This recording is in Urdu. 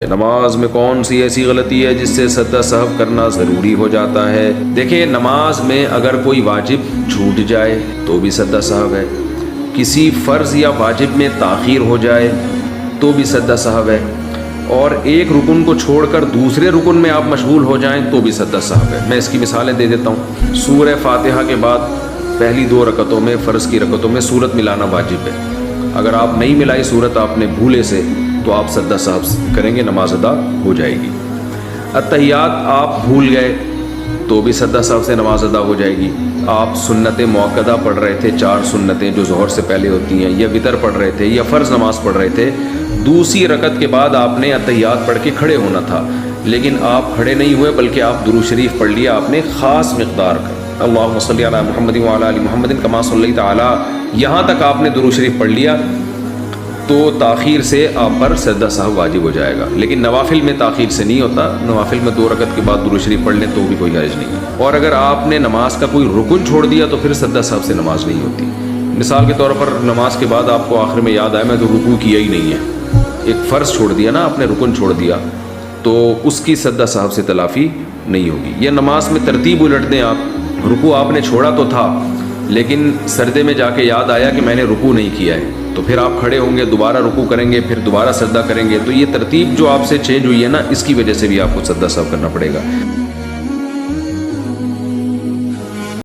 نماز میں کون سی ایسی غلطی ہے جس سے سجدہ سہو کرنا ضروری ہو جاتا ہے؟ دیکھیں، نماز میں اگر کوئی واجب چھوٹ جائے تو بھی سجدہ سہو ہے، کسی فرض یا واجب میں تاخیر ہو جائے تو بھی سجدہ سہو ہے، اور ایک رکن کو چھوڑ کر دوسرے رکن میں آپ مشغول ہو جائیں تو بھی سجدہ سہو ہے۔ میں اس کی مثالیں دے دیتا ہوں۔ سورہ فاتحہ کے بعد پہلی 2 رکعتوں میں، فرض کی رکعتوں میں سورت ملانا واجب ہے۔ اگر آپ نہیں ملائی سورت آپ نے بھولے سے تو آپ سجدہ سہو کریں گے، نماز ادا ہو جائے گی۔ اتحیات آپ بھول گئے تو بھی سجدہ سہو سے نماز ادا ہو جائے گی۔ آپ سنت مؤکدہ پڑھ رہے تھے، 4 سنتیں جو ظہر سے پہلے ہوتی ہیں، یا وتر پڑھ رہے تھے، یا فرض نماز پڑھ رہے تھے، دوسری رکعت کے بعد آپ نے اتحیات پڑھ کے کھڑے ہونا تھا، لیکن آپ کھڑے نہیں ہوئے بلکہ آپ درود شریف پڑھ لیا آپ نے خاص مقدار کا، اللہم صلی علی محمد وعلی آل محمد کما صلیت علی، یہاں تک آپ نے درود شریف پڑھ لیا تو تاخیر سے آپ پر سجدہ سہو واجب ہو جائے گا۔ لیکن نوافل میں تاخیر سے نہیں ہوتا، نوافل میں 2 رکعت کے بعد درود شریف پڑھ لیں تو بھی کوئی حرج نہیں، اور اگر آپ نے نماز کا کوئی رکن چھوڑ دیا تو پھر سجدہ سہو سے نماز نہیں ہوتی۔ مثال کے طور پر نماز کے بعد آپ کو آخر میں یاد آیا میں تو رکوع کیا ہی نہیں ہے، ایک فرض چھوڑ دیا نا آپ نے، رکن چھوڑ دیا، تو اس کی سجدہ سہو سے تلافی نہیں ہوگی۔ یا نماز میں ترتیب الٹ دیں آپ، رکوع آپ نے چھوڑا تو تھا لیکن سجدے میں جا کے یاد آیا کہ میں نے رکوع نہیں کیا ہے، تو پھر آپ کھڑے ہوں گے، دوبارہ رکوع کریں گے، پھر دوبارہ سجدہ کریں گے، تو یہ ترتیب جو آپ سے چینج ہوئی ہے نا، اس کی وجہ سے بھی آپ کو سجدہ سہو کرنا پڑے گا۔